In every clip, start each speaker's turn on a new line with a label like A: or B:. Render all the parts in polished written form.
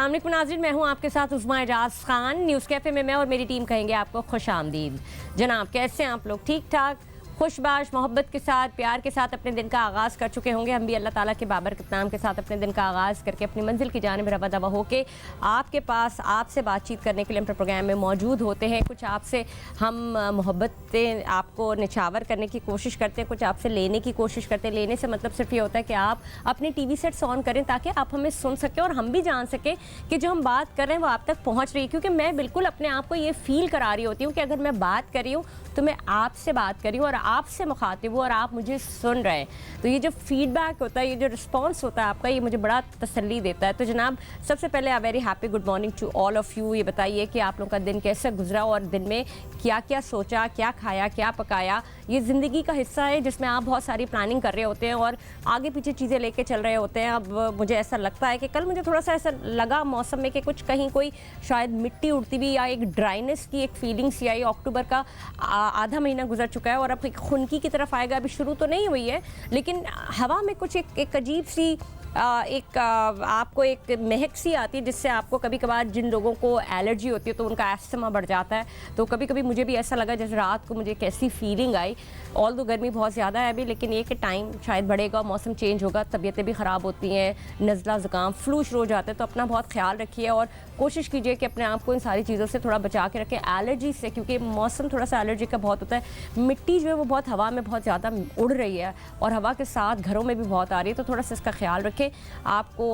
A: अस्सलाम वालेकुम नाज़रीन, मैं हूं आपके साथ उस्मा एजाज खान। न्यूज़ कैफ़े में मैं और मेरी टीम कहेंगे आपको खुश आमदीद। जनाब, कैसे हैं आप लोग? ठीक ठाक, खुशबाश, मोहब्बत के साथ, प्यार के साथ अपने दिन का आगाज़ कर चुके होंगे। हम भी अल्लाह ताला के बाबरकत नाम के साथ अपने दिन का आगाज़ करके अपनी मंजिल की जानिब रवा दवा होके आपके पास आपसे बातचीत करने के लिए हम प्रोग्राम में मौजूद होते हैं। कुछ आपसे हम मोहब्बतें आपको निछावर करने की कोशिश करते हैं, कुछ आपसे लेने की कोशिश करते हैं। लेने से मतलब सिर्फ ये होता है कि आप अपने टीवी सेट्स ऑन करें ताकि आप हमें सुन सकें और हम भी जान सकें कि जो हम बात कर रहे हैं वो आप तक पहुँच रही है। क्योंकि मैं बिल्कुल अपने आप को ये फ़ील करा रही होती हूँ कि अगर मैं बात कर रही हूँ तो मैं आपसे बात कर रही हूँ और आपसे मुखातिब हूँ और आप मुझे सुन रहे हैं। तो ये जो फीडबैक होता है, ये जो रिस्पांस होता है आपका, ये मुझे बड़ा तसल्ली देता है। तो जनाब, सबसे पहले a very happy good morning to all of you. ये बताइए कि आप लोगों का दिन कैसे गुजरा और दिन में क्या क्या सोचा, क्या खाया, क्या पकाया। ये ज़िंदगी का हिस्सा है जिसमें आप बहुत सारी प्लानिंग कर रहे होते हैं और आगे पीछे चीज़ें लेके चल रहे होते हैं। अब मुझे ऐसा लगता है कि कल मुझे थोड़ा सा ऐसा लगा मौसम में कि कुछ कहीं कोई शायद मिट्टी उड़ती हुई या एक ड्राइनेस की एक फीलिंग सी आई। अक्टूबर का आधा महीना गुजर चुका है और अब एक खुनकी की तरफ आएगा। अभी शुरू तो नहीं हुई है लेकिन हवा में कुछ एक अजीब सी आपको एक महक सी आती है जिससे आपको कभी कभार जिन लोगों को एलर्जी होती है तो उनका एस्थमा बढ़ जाता है। तो कभी कभी मुझे भी ऐसा लगा जैसे रात को मुझे कैसी फीलिंग आई। ऑल दो गर्मी बहुत ज़्यादा है अभी, लेकिन ये कि टाइम शायद बढ़ेगा, मौसम चेंज होगा, तबीयतें भी ख़राब होती हैं, नज़ला ज़ुकाम फ्लू शुरू हो जाते हैं। तो अपना बहुत ख्याल रखिए और कोशिश कीजिए कि अपने आप को इन सारी चीज़ों से थोड़ा बचा के रखें, एलर्जी से, क्योंकि मौसम थोड़ा सा एलर्जी का बहुत होता है। मिट्टी जो है वो बहुत हवा में बहुत ज़्यादा उड़ रही है और हवा के साथ घरों में भी बहुत आ रही है, तो थोड़ा सा इसका ख्याल रखें। आपको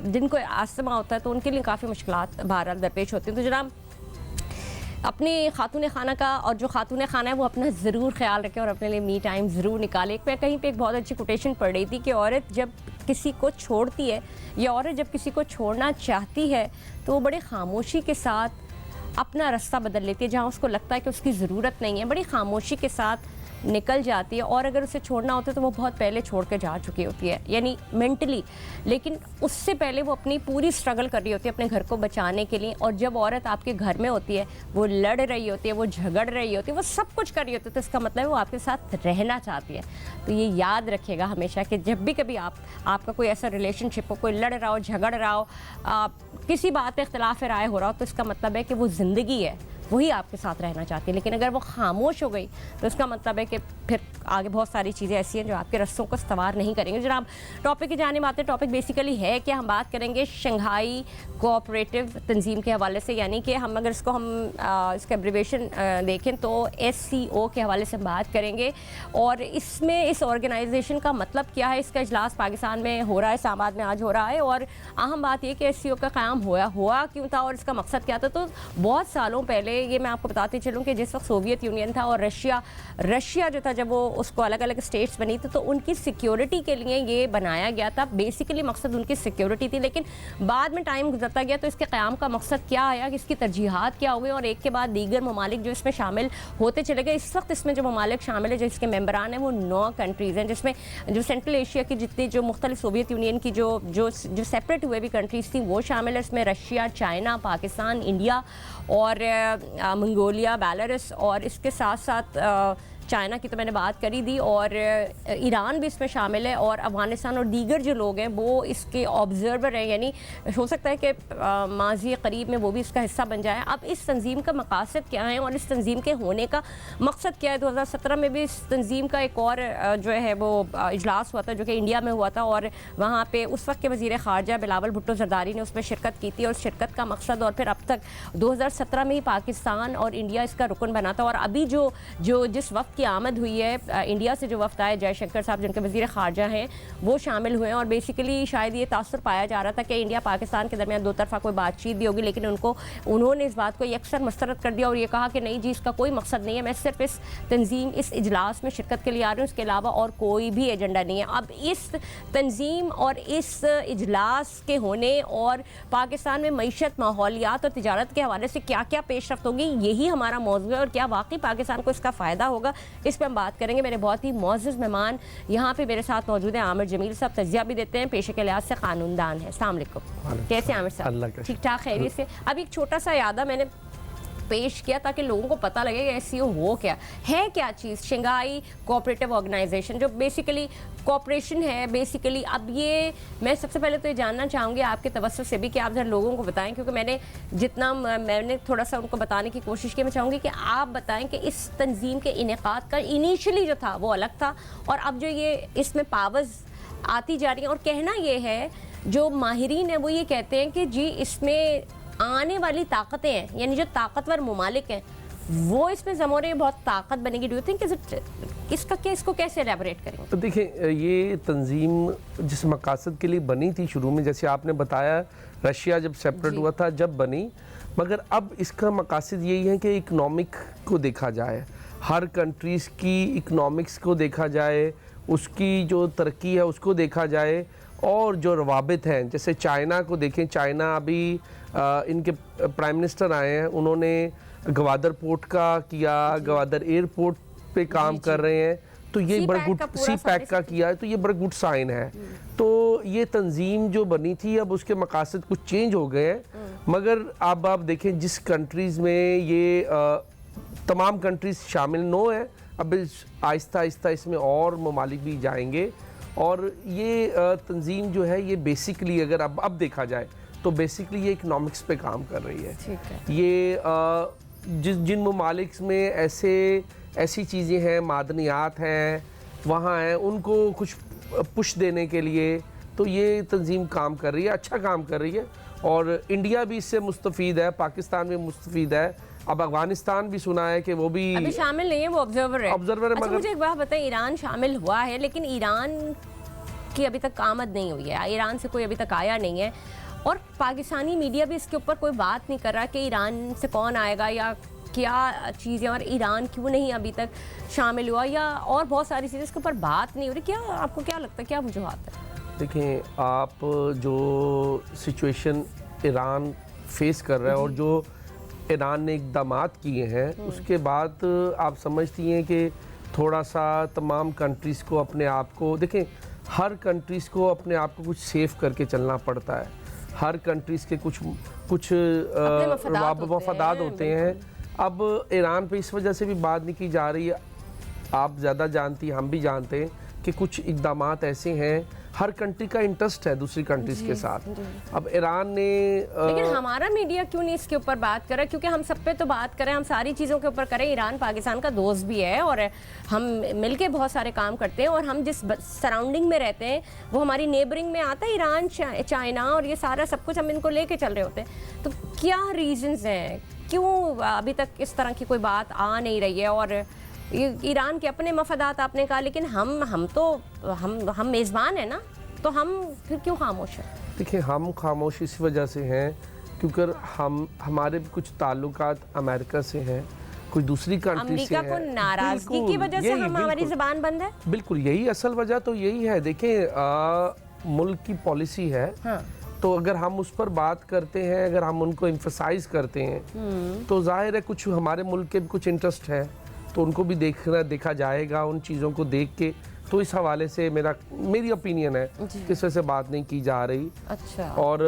A: जिनको अस्थमा होता है तो उनके लिए काफ़ी मुश्किलात बहरहाल दरपेश होती हैं। तो जनाब, अपनी खातून खाना का और जो खातून खाना है वो अपना ज़रूर ख्याल रखें और अपने लिए मी टाइम ज़रूर निकालें। मैं कहीं पे एक बहुत अच्छी कोटेशन पढ़ रही थी कि औरत जब किसी को छोड़ती है या औरत जब किसी को छोड़ना चाहती है तो वो बड़े खामोशी के साथ अपना रास्ता बदल लेती है। जहाँ उसको लगता है कि उसकी ज़रूरत नहीं है, बड़ी खामोशी के साथ निकल जाती है। और अगर उसे छोड़ना होता है तो वो बहुत पहले छोड़ के जा चुकी होती है, यानी मेंटली, लेकिन उससे पहले वो अपनी पूरी स्ट्रगल कर रही होती है अपने घर को बचाने के लिए। और जब औरत आपके घर में होती है, वो लड़ रही होती है, वो झगड़ रही होती है, वो सब कुछ कर रही होती है, तो इसका मतलब है वो आपके साथ रहना चाहती है। तो ये याद रखिएगा हमेशा कि जब भी कभी आपका कोई ऐसा रिलेशनशिप हो, कोई लड़ रहा हो, झगड़ रहा हो, किसी बात पे इख्तिलाफ राय हो रहा हो, तो इसका मतलब है कि वो ज़िंदगी है, वही आपके साथ रहना चाहती है। लेकिन अगर वो खामोश हो गई तो इसका मतलब है कि फिर आगे बहुत सारी चीज़ें ऐसी हैं जो आपके रस्तों को इस्तवार नहीं करेंगे। जनाब, टॉपिक की जाने आते हैं। टॉपिक बेसिकली है कि हम बात करेंगे शंघाई कोऑपरेटिव तंजीम के हवाले से, यानी कि हम अगर इसको इसका एब्रिवेशन देखें तो SCO के हवाले से हम बात करेंगे। और इसमें इस ऑर्गेनाइजेशन का मतलब क्या है, इसका इजलास पाकिस्तान में हो रहा है, इस्लामाबाद में आज हो रहा है। और अहम बात यह कि SCO का क़याम हुआ क्यों था और इसका मकसद क्या था। तो बहुत सालों पहले, ये मैं आपको बताती चलूँ कि जिस वक्त सोवियत यूनियन था और रशिया जो था, जब वो उसको अलग अलग स्टेट्स बनी थी तो उनकी सिक्योरिटी के लिए ये बनाया गया था। बेसिकली मकसद उनकी सिक्योरिटी थी, लेकिन बाद में टाइम गुजरता गया तो इसके क़याम का मकसद क्या आया, इसकी तरजीहात क्या हो गई और एक के बाद दीगर ममालिक जो इसमें शामिल होते चले गए। इस वक्त इसमें जो ममालिक शामिल है, जो इसके मेम्बरान हैं, वो 9 कंट्रीज़ हैं, जिसमें जो सेंट्रल एशिया की जितनी जो मुख्तलिफ सोवियत यूनियन की जो सेपरेट हुए भी कंट्रीज़ थी वो शामिल है। इसमें रशिया, चाइना, पाकिस्तान, इंडिया और मंगोलिया, बेलारूस, और इसके साथ साथ चाइना की तो मैंने बात करी दी, और ईरान भी इसमें शामिल है, और अफ़गानिस्तान और दीगर जो लोग हैं वो इसके ऑब्ज़र्वर हैं, यानी हो सकता है कि माज़ी करीब में वो भी इसका हिस्सा बन जाए। अब इस तंजीम का मकासद क्या है और इस तंजीम के होने का मकसद क्या है। 2017 में भी इस तंजीम का एक और जो है वो इजलास हुआ था जो कि इंडिया में हुआ था, और वहाँ पर उस वक्त के वज़ीर ख़ारजा बिलावल भुट्टो ज़रदारी ने उसमें शिरकत की थी। और शिरकत का मकसद, और फिर अब तक 2017 में ही पाकिस्तान और इंडिया इसका रुकन बना था। और अभी जो जिस वक्त की आमद हुई है, इंडिया से जो वफ्द आए, जयशंकर साहब जिनके वज़ीर ख़ारजा हैं, वो शामिल हुए हैं। और बेसिकली शायद ये तासुर पाया जा रहा था कि इंडिया पाकिस्तान के दरमियान दो तरफ़ा कोई बातचीत भी होगी, लेकिन उन्होंने इस बात को यकसर मुस्तरद कर दिया और ये कहा कि नहीं जी, इसका कोई मकसद नहीं है, मैं सिर्फ इस तंजीम, इस इजलास में शिरकत के लिए आ रही हूँ, इसके अलावा और कोई भी एजेंडा नहीं है। अब इस तंजीम और इस इजलास के होने और पाकिस्तान में मईशत, माहौलियात और तिजारत के हवाले से क्या क्या पेशरफ्त होगी, यही हमारा मौजू है। और क्या वाकई पाकिस्तान को इसका फ़ायदा होगा, इस पर हम बात करेंगे। मेरे बहुत ही मौजूद मेहमान यहाँ पे मेरे साथ मौजूद हैं। आमिर जमील साहब तजिया भी देते हैं, पेशे के लिहाज से कानूनदान है। अस्सलाम वालेकुम, कैसे आमिर साहब? ठीक ठाक, खैरियत से? अब एक छोटा सा यादा मैंने पेश किया ताकि लोगों को पता लगे कि एससीओ हो क्या चीज़। शंघाई कोऑपरेटिव ऑर्गेनाइजेशन जो बेसिकली कॉपरेशन है बेसिकली। अब ये मैं सबसे पहले तो ये जानना चाहूँगी आपके तवज्जो से भी कि आप जरा लोगों को बताएं, क्योंकि मैंने थोड़ा सा उनको बताने की कोशिश की। मैं चाहूँगी कि आप बताएं कि इस तंजीम के इनेकाद का इनिशियली जो था वो अलग था, और अब जो ये इसमें पावर्स आती जा रही हैं, और कहना ये है जो माहिरीन है वो ये कहते हैं कि जी इसमें आने वाली ताकतें हैं, यानी जो ताकतवर ममालिक हैं वो इसमें ज़मोरे बहुत ताकत बनेगी। डू यू थिंक इसको कैसे एलैबोरेट करेंगे?
B: तो देखिए, ये तंजीम जिस मकासद के लिए बनी थी शुरू में, जैसे आपने बताया रशिया जब सेपरेट हुआ था जब बनी, मगर अब इसका मकासद यही है कि इकनॉमिक को देखा जाए, हर कंट्रीज़ की इकनॉमिक्स को देखा जाए, उसकी जो तरक्की है उसको देखा जाए, और जो रवाबित हैं जैसे चाइना को देखें। चाइना अभी इनके प्राइम मिनिस्टर आए हैं, उन्होंने गवादर पोर्ट का किया, गवादर एयरपोर्ट पे काम कर रहे हैं, तो ये बड़ा गुड सी पैक का किया है, तो ये बड़ा गुड साइन है। तो ये तंजीम जो बनी थी अब उसके मकासद कुछ चेंज हो गए हैं, मगर अब आप देखें जिस कंट्रीज़ में ये तमाम कंट्रीज़ शामिल नो है, अब आहिस्ता आहिस्ता इसमें और ममालिक भी जाएंगे, और ये तंजीम जो है ये बेसिकली अगर अब देखा जाए तो बेसिकली ये इकनॉमिक्स पे काम कर रही है।
A: ठीक है।
B: ये जिन ममालिक में ऐसी चीज़ें हैं, मादनियात हैं, वहाँ हैं, उनको कुछ पुश देने के लिए तो ये तंजीम काम कर रही है, अच्छा काम कर रही है, और इंडिया भी इससे मुस्तफ़ीद है, पाकिस्तान भी मुस्तफ़ीद है। अब अफगानिस्तान भी सुना है कि वो भी
A: अभी शामिल नहीं है, वो ऑब्जर्वर है।
B: अच्छा,
A: मगर मुझे एक बात बताएं, ईरान शामिल हुआ है लेकिन ईरान की अभी तक आमद नहीं हुई है, ईरान से कोई अभी तक आया नहीं है, और पाकिस्तानी मीडिया भी इसके ऊपर कोई बात नहीं कर रहा कि ईरान से कौन आएगा या क्या चीज़ें, और ईरान क्यों नहीं अभी तक शामिल हुआ, या और बहुत सारी चीज़ें इसके ऊपर बात नहीं हो रही। क्या आपको क्या लगता है, क्या वजूहत है?
B: देखें, आप जो सिचुएशन ईरान फेस कर रहा है और जो ईरान ने इक़दामात किए हैं, उसके बाद आप समझती हैं कि थोड़ा सा तमाम कंट्रीज़ को अपने आप को, देखें हर कंट्रीज़ को अपने आप को कुछ सेफ करके चलना पड़ता है। हर कंट्रीज़ के कुछ मफादात होते हैं। अब ईरान पे इस वजह से भी बात नहीं की जा रही है, आप ज़्यादा जानती हैं, हम भी जानते हैं कि कुछ इक़दामात ऐसे हैं, हर कंट्री का इंटरेस्ट है दूसरी कंट्रीज़ के साथ। अब ईरान ने
A: लेकिन हमारा मीडिया क्यों नहीं इसके ऊपर बात कर रहा है? क्योंकि हम सब पे तो बात करें, हम सारी चीज़ों के ऊपर करें। ईरान पाकिस्तान का दोस्त भी है और हम मिलके बहुत सारे काम करते हैं, और हम जिस सराउंडिंग में रहते हैं वो हमारी नेबरिंग में आता है, ईरान, चाइना, और ये सारा सब कुछ हम इनको लेके चल रहे होते हैं। तो क्या रीजंस हैं, क्यों अभी तक इस तरह की कोई बात आ नहीं रही है? और ईरान के अपने मफादात आपने कहा, लेकिन हम मेज़बान हैं ना, तो हम फिर क्यों खामोश हैं?
B: देखिए, हम खामोश इस वजह से हैं क्योंकि हमारे कुछ ताल्लुकात अमेरिका से हैं, कुछ दूसरी कंट्री से हैं।
A: अमेरिका को नाराज़गी की वजह से हमारी ज़बान बंद है?
B: बिल्कुल, यही असल वजह तो यही है। देखें, मुल्क की पॉलिसी है, हाँ। तो अगर हम उस पर बात करते हैं, अगर हम उनको एम्फसाइज करते हैं, तो जाहिर है कुछ हमारे मुल्क के भी कुछ इंटरेस्ट है, तो उनको भी देखा जाएगा उन चीज़ों को देख के। तो इस हवाले से मेरी ओपिनियन है कि इस वजह से बात नहीं की जा रही।
A: अच्छा।
B: और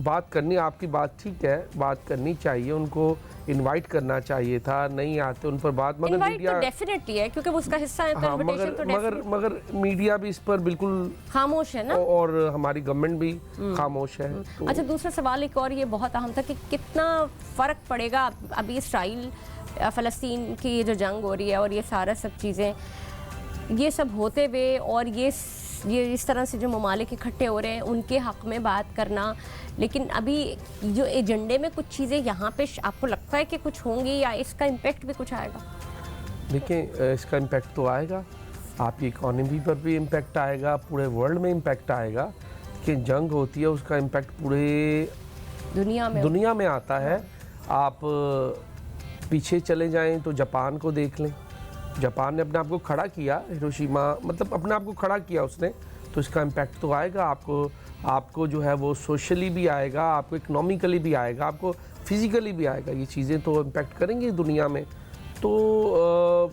B: बात करनी, आपकी बात ठीक है, बात करनी चाहिए, उनको इनवाइट करना चाहिए था, नहीं आते उन पर बात, मगर मीडिया
A: तो डेफिनेटली है क्योंकि उसका हिस्सा है,
B: हाँ, मगर मीडिया भी इस पर बिल्कुल खामोश है ना, और हमारी गवर्नमेंट भी खामोश है।
A: तो अच्छा, दूसरा सवाल एक और ये बहुत अहम था कि कितना फ़र्क पड़ेगा अभी इसराइल फ़लस्तीन की जो जंग हो रही है और ये सारा सब चीज़ें, ये सब होते हुए, और ये इस तरह से जो ममालिक इकट्ठे हो रहे हैं उनके हक़ में बात करना, लेकिन अभी जो एजेंडे में कुछ चीज़ें यहाँ पे आपको लगता है कि कुछ होंगी, या इसका इम्पेक्ट भी कुछ आएगा?
B: देखिए, इसका इम्पेक्ट तो आएगा, आपकी इकॉनमी पर भी इम्पेक्ट आएगा, पूरे वर्ल्ड में इम्पेक्ट आएगा। कि जंग होती है उसका इम्पेक्ट पूरे दुनिया में आता है। आप पीछे चले जाएं तो जापान को देख लें, जापान ने अपने आप को खड़ा किया, हिरोशिमा, मतलब अपने आप को खड़ा किया उसने, तो इसका इम्पैक्ट तो आएगा। आपको जो है वो सोशली भी आएगा, आपको इकोनॉमिकली भी आएगा, आपको फिज़िकली भी आएगा। ये चीज़ें तो इम्पैक्ट करेंगी दुनिया में। तो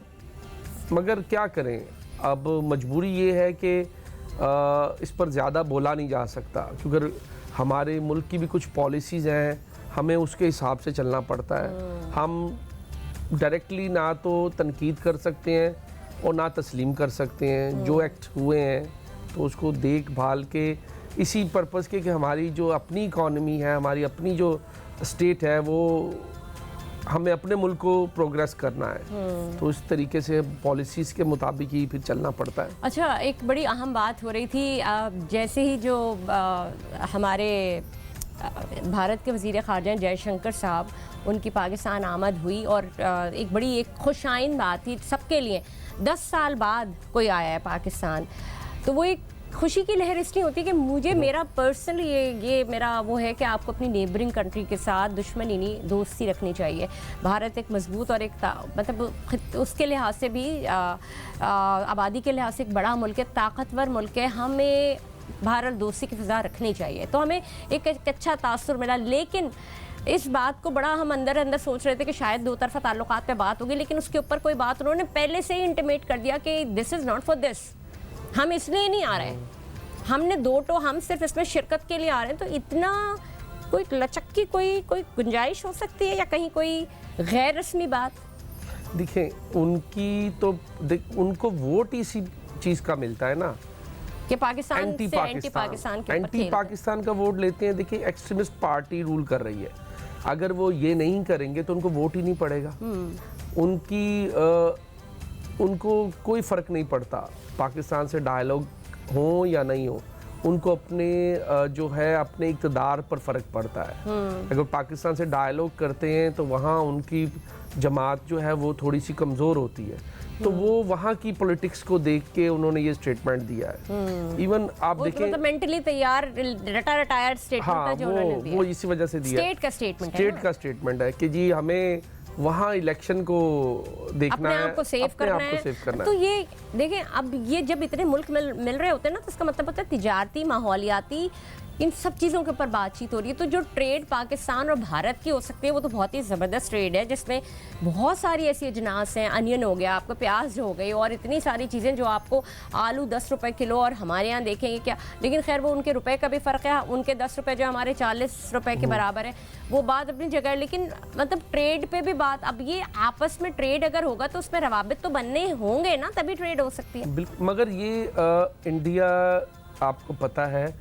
B: मगर क्या करें, अब मजबूरी ये है कि इस पर ज़्यादा बोला नहीं जा सकता, क्योंकि हमारे मुल्क की भी कुछ पॉलिसीज़ हैं, हमें उसके हिसाब से चलना पड़ता है। हम डायरेक्टली ना तो तनकीद कर सकते हैं और ना तस्लीम कर सकते हैं। जो एक्ट हुए हैं तो उसको देखभाल के इसी पर्पज़ के कि हमारी जो अपनी इकॉनमी है, हमारी अपनी जो स्टेट है, वो हमें अपने मुल्क को प्रोग्रेस करना है। तो इस तरीके से पॉलिसीज़ के मुताबिक ही फिर चलना पड़ता है।
A: अच्छा, एक बड़ी अहम बात हो रही थी जैसे ही जो हमारे भारत के वज़ीर ख़ारजा जयशंकर साहब, उनकी पाकिस्तान आमद हुई और एक बड़ी एक खुशाइन बात थी सबके लिए। 10 साल बाद कोई आया है पाकिस्तान, तो वो एक खुशी की लहर इसलिए होती है कि मुझे मेरा पर्सनली ये मेरा वो है कि आपको अपनी नेबरिंग कंट्री के साथ दुश्मनी नहीं, दोस्ती रखनी चाहिए। भारत एक मजबूत और एक मतलब उसके लिहाज से भी आबादी के लिहाज से एक बड़ा मुल्क है, ताकतवर मुल्क है। हमें भारत दोस्ती की फ़िज़ा रखनी चाहिए, तो हमें एक अच्छा तासुर मिला। लेकिन इस बात को बड़ा हम अंदर अंदर सोच रहे थे कि शायद दो तरफा ताल्लुकात पे बात होगी, लेकिन उसके ऊपर कोई बात उन्होंने पहले से ही इंटीमेट कर दिया कि this is not for this, हम इसलिए नहीं आ रहे हैं, हमने हम सिर्फ इसमें शिरकत के लिए आ रहे हैं। तो इतना कोई लचक की कोई गुंजाइश हो सकती है या कहीं कोई गैर रस्मी बात?
B: देखें, उनको वोट इसी चीज़ का मिलता है ना
A: कि पाकिस्तान से एंटी पाकिस्तान
B: का वोट लेते हैं। देखिए, एक्सट्रीमिस्ट पार्टी रूल कर रही है, अगर वो ये नहीं करेंगे तो उनको वोट ही नहीं पड़ेगा। उनको कोई फ़र्क नहीं पड़ता पाकिस्तान से डायलॉग हो या नहीं हो, उनको अपने जो है अपने इक़्तिदार पर फ़र्क पड़ता है। अगर पाकिस्तान से डायलॉग करते हैं तो वहाँ उनकी जमात जो है वो थोड़ी सी कमज़ोर होती है, तो वो वहाँ की पॉलिटिक्स को देख के उन्होंने ये स्टेटमेंट दिया है। इवन आप देखें,
A: तो मेंटली तैयार रटायर स्टेटमेंट
B: हाँ,
A: था जो उन्होंने दिया,
B: वो इसी वजह से दिया।
A: स्टेट का स्टेटमेंट
B: है कि जी हमें वहाँ इलेक्शन को देखना है,
A: अपने आप को सेव करना है। तो ये देखें, अब ये जब इतने मुल्क मिल रहे होते हैं ना, तो इसका मतलब होता है तिजारती, माहौलियाती, इन सब चीज़ों के ऊपर बातचीत हो रही है। तो जो ट्रेड पाकिस्तान और भारत की हो सकती है वो तो बहुत ही ज़बरदस्त ट्रेड है, जिसमें बहुत सारी ऐसी अजनास हैं। अनियन हो गया, आपको प्याज हो गई, और इतनी सारी चीज़ें जो आपको आलू 10 रुपए किलो, और हमारे यहाँ देखेंगे क्या, लेकिन खैर वो उनके रुपए का भी फ़र्क है, उनके 10 रुपए जो हमारे 40 रुपए के बराबर है, वो बात अपनी जगह है। लेकिन मतलब ट्रेड पे भी बात, अब ये आपस में ट्रेड अगर होगा तो उसमें रवाबित तो बनने होंगे ना, तभी ट्रेड हो सकती है।
B: बिल्कुल, मगर ये इंडिया, आपको पता है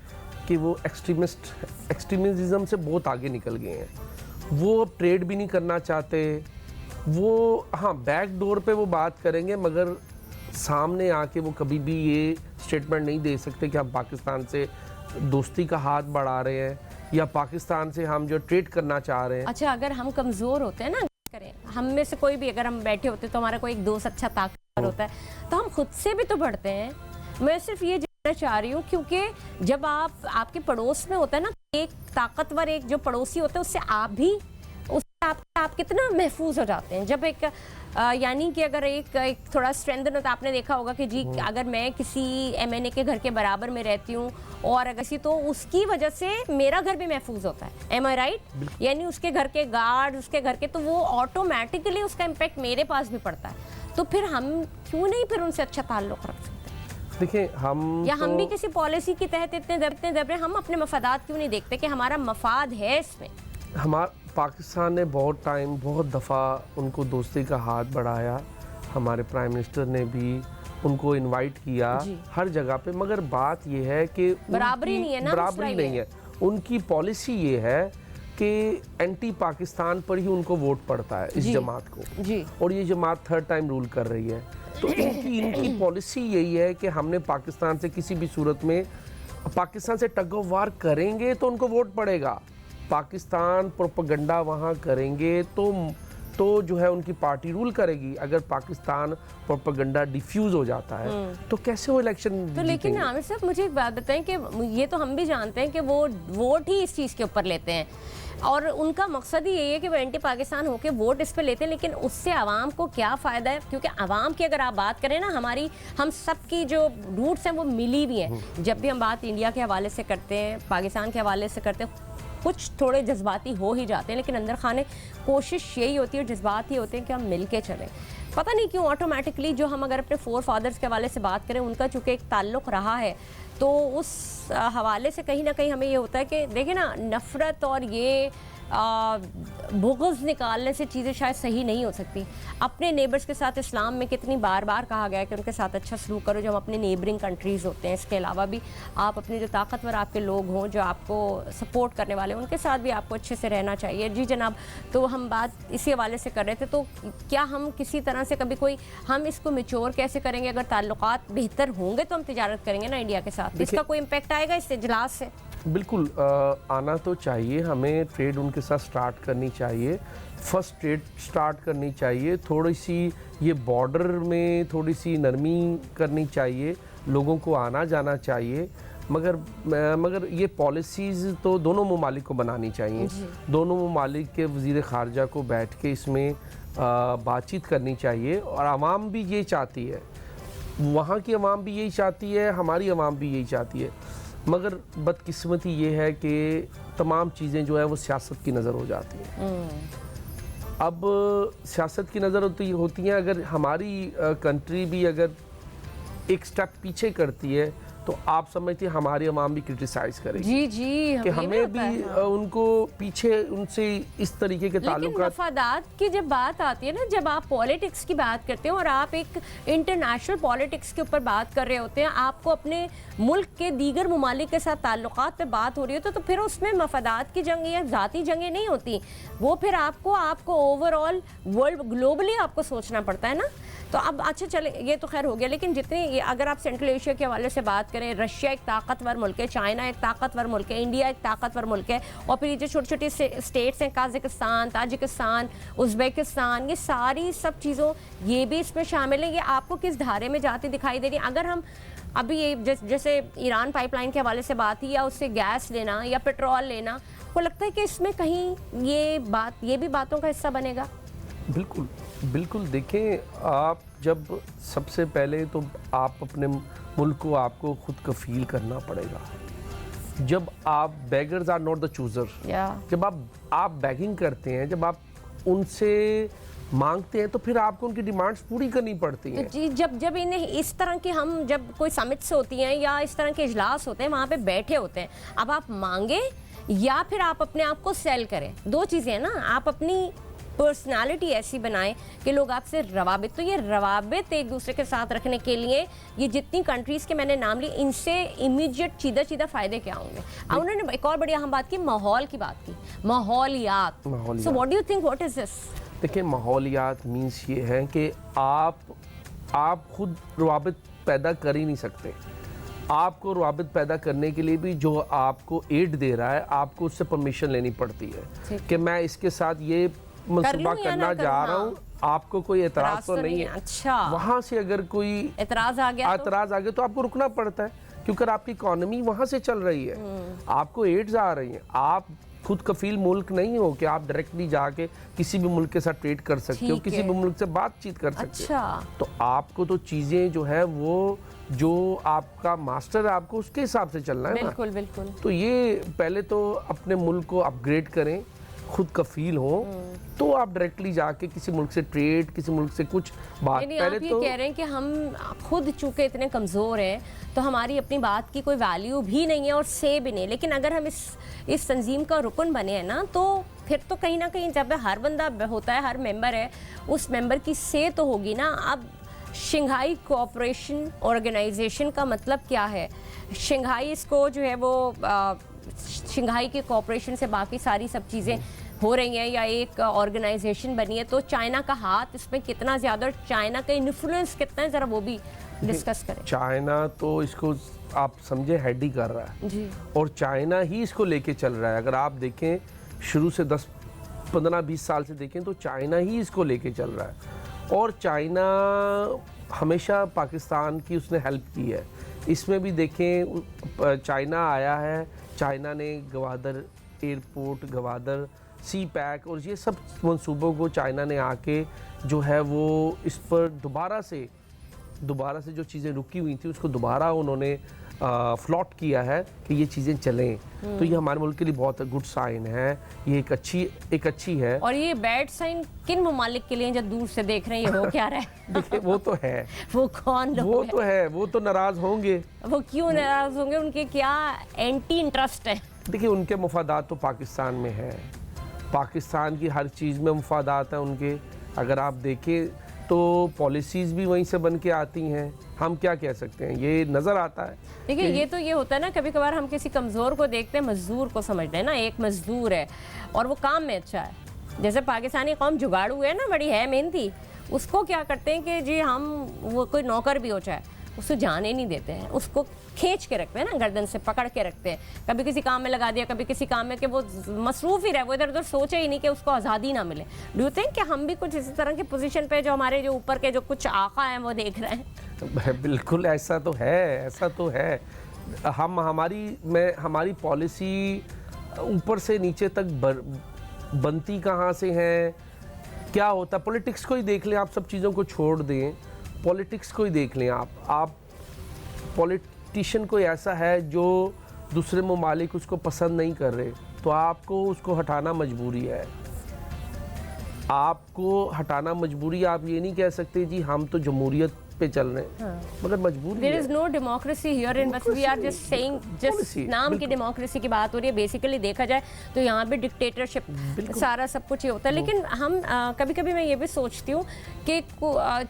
B: कि वो एक्सट्रीमिज्म से बहुत आगे निकल गए हैं। वो अब ट्रेड भी नहीं करना चाहते। वो हाँ, बैक डोर पे वो बात करेंगे, मगर सामने आके वो कभी भी ये स्टेटमेंट नहीं दे सकते कि हम पाकिस्तान से दोस्ती का हाथ बढ़ा रहे हैं या पाकिस्तान से हम जो ट्रेड करना चाह रहे हैं।
A: अच्छा, अगर हम कमज़ोर होते हैं ना, करें हम में से कोई भी, अगर हम बैठे होते तो हमारा कोई एक दोस्त अच्छा ताकतवर होता है, तो हम खुद से भी तो बढ़ते हैं। मैं सिर्फ ये जानना चाह रही हूँ, क्योंकि जब आपके पड़ोस में होता है ना एक ताकतवर, एक जो पड़ोसी होता है, उससे आप कितना महफूज हो जाते हैं। जब एक यानी कि अगर एक थोड़ा स्ट्रेंथन होता है, आपने देखा होगा कि जी अगर मैं किसी MNA के घर के बराबर में रहती हूँ और अगर किसी, तो उसकी वजह से मेरा घर भी महफूज होता है। एम आई राइट? यानी उसके घर के गार्ड, उसके घर के, तो वो ऑटोमेटिकली उसका इम्पैक्ट मेरे पास भी पड़ता है। तो फिर हम क्यों नहीं फिर उनसे अच्छा ताल्लुक रख सकते?
B: देखिए, हम
A: भी किसी पॉलिसी के तहत इतने दबरे हम अपने मफादात क्यों नहीं देखते कि हमारा मफाद है इसमें?
B: हमारा पाकिस्तान ने बहुत दफ़ा उनको दोस्ती का हाथ बढ़ाया, हमारे प्राइम मिनिस्टर ने भी उनको इनवाइट किया हर जगह पे, मगर बात ये है कि
A: बराबरी नहीं है ना,
B: बराबरी नहीं है। उनकी पॉलिसी ये है कि एंटी पाकिस्तान पर ही उनको वोट पड़ता है, इस जमात को जी। और ये जमात 3rd टाइम रूल कर रही है। तो इनकी पॉलिसी यही है कि हमने पाकिस्तान से किसी भी सूरत में, पाकिस्तान से टग ऑफ वार करेंगे तो उनको वोट पड़ेगा, पाकिस्तान प्रोपेगेंडा वहाँ करेंगे तो जो है उनकी पार्टी रूल करेगी। अगर पाकिस्तान प्रोपेगेंडा डिफ्यूज हो जाता है तो कैसे वो इलेक्शन
A: तो? लेकिन आमिर साहब, मुझे एक बात बताएं कि ये तो हम भी जानते हैं कि वो वोट ही इस चीज़ के ऊपर लेते हैं और उनका मकसद ही यही है कि वो एंटी पाकिस्तान होकर वोट इस पे लेते हैं, लेकिन उससे आवाम को क्या फ़ायदा है? क्योंकि आवाम की अगर आप बात करें ना, हम सब की जो रूट्स हैं वो मिली भी हैं। जब भी हम बात इंडिया के हवाले से करते हैं, पाकिस्तान के हवाले से करते हैं, कुछ थोड़े जज्बाती हो ही जाते हैं, लेकिन अंदर खाने कोशिश यही होती है, जज्बात ही होते हैं कि हम मिल के चलें। पता नहीं क्यों ऑटोमेटिकली जो हम अगर अपने 4 फादर्स के हवाले से बात करें, उनका चूँकि एक ताल्लुक़ रहा है, तो उस हवाले से कहीं ना कहीं हमें ये होता है कि देखिए ना, नफ़रत और ये बुग़्ज़ निकालने से चीज़ें शायद सही नहीं हो सकती। अपने नेबर्स के साथ इस्लाम में कितनी बार बार कहा गया है कि उनके साथ अच्छा सलूक करो, जो हम अपने नेबरिंग कंट्रीज़ होते हैं। इसके अलावा भी आप अपने जो ताकतवर आपके लोग हों, जो आपको सपोर्ट करने वाले, उनके साथ भी आपको अच्छे से रहना चाहिए। जी जनाब, तो हम बात इसी हवाले से कर रहे थे, तो क्या हम किसी तरह से कभी कोई हम इसको मिच्योर कैसे करेंगे? अगर ताल्लुकात बेहतर होंगे तो हम तिजारत करेंगे ना इंडिया के साथ, इसका कोई इम्पैक्ट आएगा इस इजलास से?
B: बिल्कुल आना तो चाहिए, हमें ट्रेड उनके साथ स्टार्ट करनी चाहिए, फर्स्ट ट्रेड स्टार्ट करनी चाहिए, थोड़ी सी ये बॉर्डर में थोड़ी सी नरमी करनी चाहिए, लोगों को आना जाना चाहिए, मगर ये पॉलिसीज़ तो दोनों ममालिक को बनानी चाहिए। दोनों ममालिक के वज़ीर ख़ारजा को बैठ के इसमें बातचीत करनी चाहिए, और आवाम भी ये चाहती है, वहाँ की आवाम भी यही चाहती है, हमारी आवाम भी यही चाहती है। मगर बदकिस्मती ये है कि तमाम चीज़ें जो है वो सियासत की नज़र हो जाती हैं। अब सियासत की नज़र होती हैं, अगर हमारी कंट्री भी अगर एक स्टेप पीछे करती है तो आप समझते हैं हमारी आवाम भी क्रिटिसाइज़ करेगी
A: जी
B: कि हमें भी उनको पीछे उनसे इस तरीके के ताल्लुकात।
A: मफादात की जब बात आती है ना, जब आप पॉलिटिक्स की बात करते हैं और आप एक इंटरनेशनल पॉलिटिक्स के ऊपर बात कर रहे होते हैं, आपको अपने मुल्क के दीगर ममालिक के साथ ताल्लुकात पे बात हो रही है, तो फिर उसमें मफादात की जंग या ज़ाती जंगें नहीं होती, वो फिर आपको ओवरऑल वर्ल्ड ग्लोबली आपको सोचना पड़ता है ना। तो अब अच्छा चले, ये तो खैर हो गया, लेकिन जितने अगर आप सेंट्रल एशिया के हवाले से बात करें, रशिया एक ताकतवर मुल्क है, चाइना एक ताकतवर मुल्क है, इंडिया एक ताकतवर मुल्क है, और फिर ये जो छोटी छोटी स्टेट्स हैं, काज़ाकिस्तान, ताजिकिस्तान, उज़्बेकिस्तान, ये सारी सब चीज़ों ये भी इसमें शामिल है। ये आपको किस धारे में जाती दिखाई दे रही है? अगर हम अभी ये जैसे ईरान पाइपलाइन के हवाले से बात ही, या उससे गैस लेना या पेट्रोल लेना, को लगता है कि इसमें कहीं ये भी बातों का हिस्सा बनेगा?
B: बिल्कुल बिल्कुल, देखें, आप जब सबसे पहले तो आप अपने मुल्क को आपको खुद कफील करना पड़ेगा। जब आप beggars are not the chooser, जब आप बैगिंग करते हैं, जब आप उनसे मांगते हैं, तो फिर आपको उनकी डिमांड्स पूरी करनी पड़ती हैं।
A: जी, जब इन्हें इस तरह के, हम जब कोई समिट्स होती हैं या इस तरह के इजलास होते हैं, वहाँ पे बैठे होते हैं, अब आप मांगे या फिर आप अपने आप को सेल करें, दो चीज़ें हैं ना। आप अपनी पर्सनालिटी ऐसी बनाएं कि लोग आपसे रवाबित, तो ये रवाबित एक दूसरे के साथ रखने के लिए ये जितनी कंट्रीज़ के मैंने नाम लिए, इनसे इमीडिएट सीधा फ़ायदे क्या होंगे? अब उन्होंने एक और बड़ी अहम बात की, माहौल की बात की, माहौलियात। So what do you think, what is this?
B: देखिए, माहौलियात मीन्स ये है कि आप खुद रवाबित पैदा कर ही नहीं सकते। आपको रवाबित पैदा करने के लिए भी जो आपको एड दे रहा है, आपको उससे परमिशन लेनी पड़ती है कि मैं इसके साथ ये मंसूबा करना जा रहा हूँ, आपको कोई एतराज़ तो नहीं है। अच्छा, वहाँ से अगर कोई एतराज़ आ गया तो आपको रुकना पड़ता है, क्योंकि आपकी इकॉनमी वहाँ से चल रही है, आपको एड्स आ रही हैं। आप खुद कफील मुल्क नहीं हो कि आप डायरेक्टली जाके किसी भी मुल्क के साथ ट्रेड कर सकते हो, किसी भी मुल्क से बातचीत कर सकते हो। तो आपको तो चीज़ें जो है वो जो आपका मास्टर है, आपको उसके हिसाब से चलना है।
A: बिल्कुल बिल्कुल।
B: तो ये पहले तो अपने मुल्क को अपग्रेड करें, खुद कफील हो, तो आप डायरेक्टली जाके किसी मुल्क से ट्रेड, किसी मुल्क से कुछ बात।
A: पहले आप ये कह रहे हैं कि हम खुद चूंकि इतने कमज़ोर हैं तो हमारी अपनी बात की कोई वैल्यू भी नहीं है और से भी नहीं, लेकिन अगर हम इस तंजीम का रुकन बने हैं ना, तो फिर तो कहीं ना कहीं जब हर बंदा होता है, हर मेंबर है, उस मेंबर की से तो होगी ना। अब शंघाई कोऑपरेशन ऑर्गेनाइजेशन का मतलब क्या है? शंघाई इसको जो है वो शंघाई के कोऑपरेशन से बाकी सारी सब चीज़ें हो रही हैं या एक ऑर्गेनाइजेशन बनी है, तो चाइना का हाथ इसमें कितना ज़्यादा और चाइना का इन्फ्लुएंस कितना है, ज़रा वो भी डिस्कस करें।
B: चाइना तो इसको आप समझे हेड ही कर रहा है जी, और चाइना ही इसको लेके चल रहा है। अगर आप देखें शुरू से 10-15-20 साल से देखें तो चाइना ही इसको लेके चल रहा है, और चाइना हमेशा पाकिस्तान की उसने हेल्प की है। इसमें भी देखें, चाइना आया है, चाइना ने गवादर एयरपोर्ट, गवादर सी पैक और ये सब मंसूबों को चाइना ने आके जो है वो इस पर दोबारा से जो चीज़ें रुकी हुई थी उसको दोबारा उन्होंने फ्लॉट किया है कि ये चीज़ें चलें। तो ये हमारे मुल्क के लिए बहुत गुड साइन है, ये एक अच्छी है।
A: और ये बैड साइन किन ममालिक के लिए, जब दूर से देख रहे हैं, ये हो क्या रहा है?
B: देखिए, वो तो है,
A: वो कौन लोग
B: वो तो है, वो तो नाराज़ होंगे।
A: वो क्यों नाराज़ होंगे? उनके क्या एंटी इंटरेस्ट है?
B: देखिए, उनके मफादात तो पाकिस्तान में है, पाकिस्तान की हर चीज़ में मुफादात हैं उनके। अगर आप देखें तो पॉलिसीज़ भी वहीं से बन के आती हैं। हम क्या कह सकते हैं, ये नज़र आता है।
A: देखिए ये तो ये होता है ना, कभी कभार हम किसी कमज़ोर को देखते हैं, मजदूर को समझते हैं ना, एक मजदूर है और वो काम में अच्छा है। जैसे पाकिस्तानी कौम जुगाड़ू है ना, बड़ी है मेहनती, उसको क्या करते हैं कि जी हम, वो कोई नौकर भी हो चाहे, उसको जाने नहीं देते हैं, उसको खींच के रखते हैं ना, गर्दन से पकड़ के रखते हैं। कभी किसी काम में लगा दिया, कभी किसी काम में कि वो मसरूफ़ ही रहे, वो इधर उधर सोचे ही नहीं कि उसको आज़ादी ना मिले। डू यू थिंक कि हम भी कुछ इसी तरह की पोजीशन पे, जो हमारे जो ऊपर के जो कुछ आका हैं वो देख रहे हैं?
B: बिल्कुल ऐसा तो है, ऐसा तो है। हमारी पॉलिसी ऊपर से नीचे तक बनती कहाँ से है, क्या होता है। पॉलिटिक्स को ही देख लें आप, सब चीज़ों को छोड़ दें, पॉलिटिक्स को ही देख लें आप पॉलिटिशियन कोई ऐसा है जो दूसरे ममालिक उसको पसंद नहीं कर रहे, तो आपको उसको हटाना मजबूरी है। आपको हटाना मजबूरी, आप ये नहीं कह सकते जी हम तो जमहूरियत पे चल रहे हैं। हाँ। मगर मजबूरी
A: There is no democracy here in West. We are just saying, just नाम की डेमोक्रेसी की बात हो रही है। बेसिकली देखा जाए तो यहाँ पे डिक्टेटरशिप सारा सब कुछ ये होता है। लेकिन हम कभी कभी मैं ये भी सोचती हूँ कि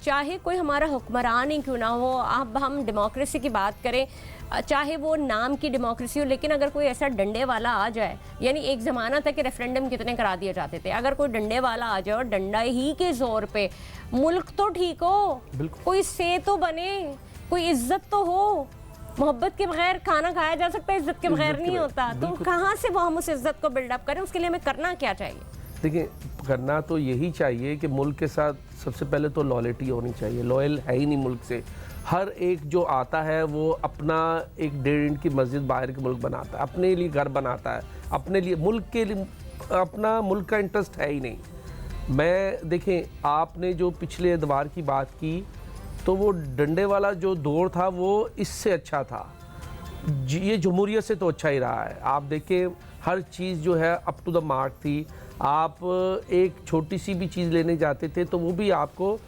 A: चाहे कोई हमारा हुक्मरान ही क्यों ना हो, अब हम डेमोक्रेसी की बात करें, चाहे वो नाम की डेमोक्रेसी हो, लेकिन अगर कोई ऐसा डंडे वाला आ जाए, यानी एक ज़माना था कि रेफरेंडम कितने करा दिए जाते थे, अगर कोई डंडे वाला आ जाए और डंडा ही के जोर पे मुल्क तो ठीक हो, कोई से तो बने, कोई इज्जत तो हो। मोहब्बत के बगैर खाना खाया जा सकता है, इज्जत के बगैर नहीं होता। तो कहाँ से वो हम उस इज्जत को बिल्डअप करें, उसके लिए हमें करना क्या चाहिए? देखिए,
B: करना तो यही चाहिए कि मुल्क के साथ सबसे पहले तो लॉयल्टी होनी चाहिए। लॉयल है ही नहीं मुल्क से। हर एक जो आता है वो अपना एक 1.5 इंच की मस्जिद बाहर के मुल्क बनाता है, अपने लिए घर बनाता है, अपने लिए, मुल्क के लिए, अपना मुल्क का इंटरेस्ट है ही नहीं। मैं देखें, आपने जो पिछले एतवार की बात की, तो वो डंडे वाला जो दौर था वो इससे अच्छा था। ये जमहूरियत से तो अच्छा ही रहा है। आप देखें, हर चीज़ जो है अप टू द मार्क थी। आप एक छोटी सी भी चीज़ लेने जाते थे तो वो भी आपको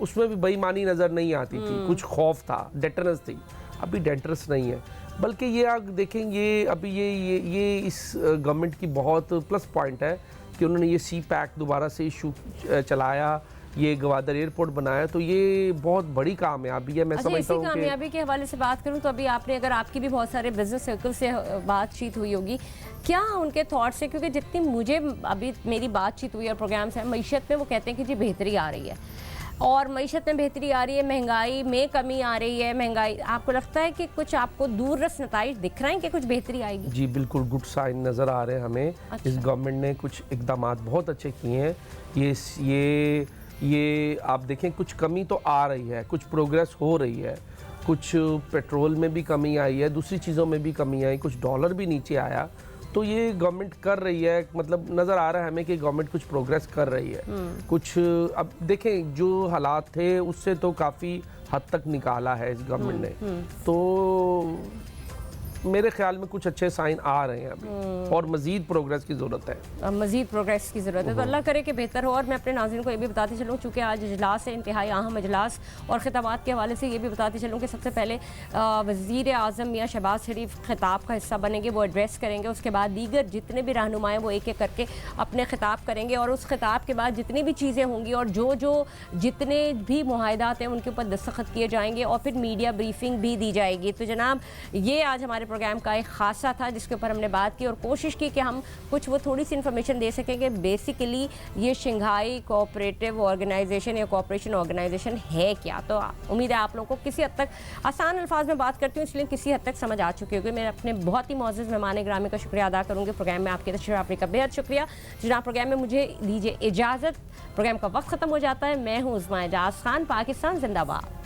B: उसमें भी बेईमानी नज़र नहीं आती थी, कुछ खौफ था, डेटरनेस थी। अभी डेटरनेस नहीं है, बल्कि ये आप देखेंगे अभी ये इस गवर्नमेंट की बहुत प्लस पॉइंट है कि उन्होंने ये सी पैक दोबारा से इशू चलाया, ये गवादर एयरपोर्ट बनाया, तो ये बहुत बड़ी कामयाबी है। मैं समझता हूँ कि
A: कामयाबी के हवाले से बात करूँ तो अभी आपने, अगर आपकी भी बहुत सारे बिजनेस सर्कल से बातचीत हुई होगी, क्या उनके थॉट्स है? क्योंकि जितनी मुझे अभी मेरी बातचीत हुई और प्रोग्राम से, मईशत में वो कहते हैं कि जी बेहतरी आ रही है, और मईशत में बेहतरी आ रही है, महंगाई में कमी आ रही है। महंगाई, आपको लगता है कि कुछ आपको दूररस नताइज दिख रहे हैं कि कुछ बेहतरी आएगी?
B: जी बिल्कुल, गुड साइन नज़र आ रहे हैं हमें। अच्छा। इस गवर्नमेंट ने कुछ इकदाम बहुत अच्छे किए हैं। ये आप देखें, कुछ कमी तो आ रही है, कुछ प्रोग्रेस हो रही है, कुछ पेट्रोल में भी कमी आई है, दूसरी चीज़ों में भी कमी आई, कुछ डॉलर भी नीचे आया। तो ये गवर्नमेंट कर रही है, मतलब नज़र आ रहा है हमें कि गवर्नमेंट कुछ प्रोग्रेस कर रही है। कुछ अब देखें, जो हालात थे उससे तो काफ़ी हद तक निकाला है इस गवर्नमेंट ने। तो मेरे ख्याल में कुछ अच्छे साइन आ रहे हैं अभी, और मज़ीद प्रोग्रेस की ज़रूरत है।
A: मज़ीद प्रोग्रेस की ज़रूरत है, तो अल्लाह करे कि बेहतर हो। और मैं अपने नाज़रीन को ये भी बताती चलूँ, चूँकि आज इजलास है, इंतहाई अहम इजलास, और खिताबात के हवाले से ये भी बताती चलूँ कि सबसे पहले वज़ीर आज़म मियाँ शहबाज शरीफ खिताब का हिस्सा बनेंगे, वो एड्रेस करेंगे। उसके बाद दीगर जितने भी रहनुमाएँ वो एक एक करके अपने खिताब करेंगे, और उस खिताब के बाद जितनी भी चीज़ें होंगी और जितने भी मुआहदात हैं उनके ऊपर दस्तखत किए जाएंगे, और फिर मीडिया ब्रीफिंग भी दी जाएगी। तो जनाब, ये आज हमारे प्रोग्राम का एक खासा था जिसके ऊपर हमने बात की और कोशिश की कि हम कुछ वो थोड़ी सी इन्फॉर्मेशन दे सकेंगे। बेसिकली ये शंघाई कोऑपरेटिव ऑर्गेनाइजेशन या कोऑपरेशन ऑर्गेनाइजेशन है क्या। तो उम्मीद है आप लोगों को किसी हद तक, आसान अल्फाज में बात करती हूँ इसलिए किसी हद तक समझ आ चुकी होगी। मैं अपने बहुत ही मोअज़्ज़ज़ मेहमान ग्रामी का शुक्रिया अदा करूँगी। प्रोग्राम में आपकी तशरीफ़ का बेहद शुक्रिया जनाब। प्रोग्राम में मुझे दीजिए इजाज़त, प्रोग्राम का वक्त ख़त्म हो जाता है। मैं हूँ उस्मा एजाज खान। पाकिस्तान जिंदाबाद।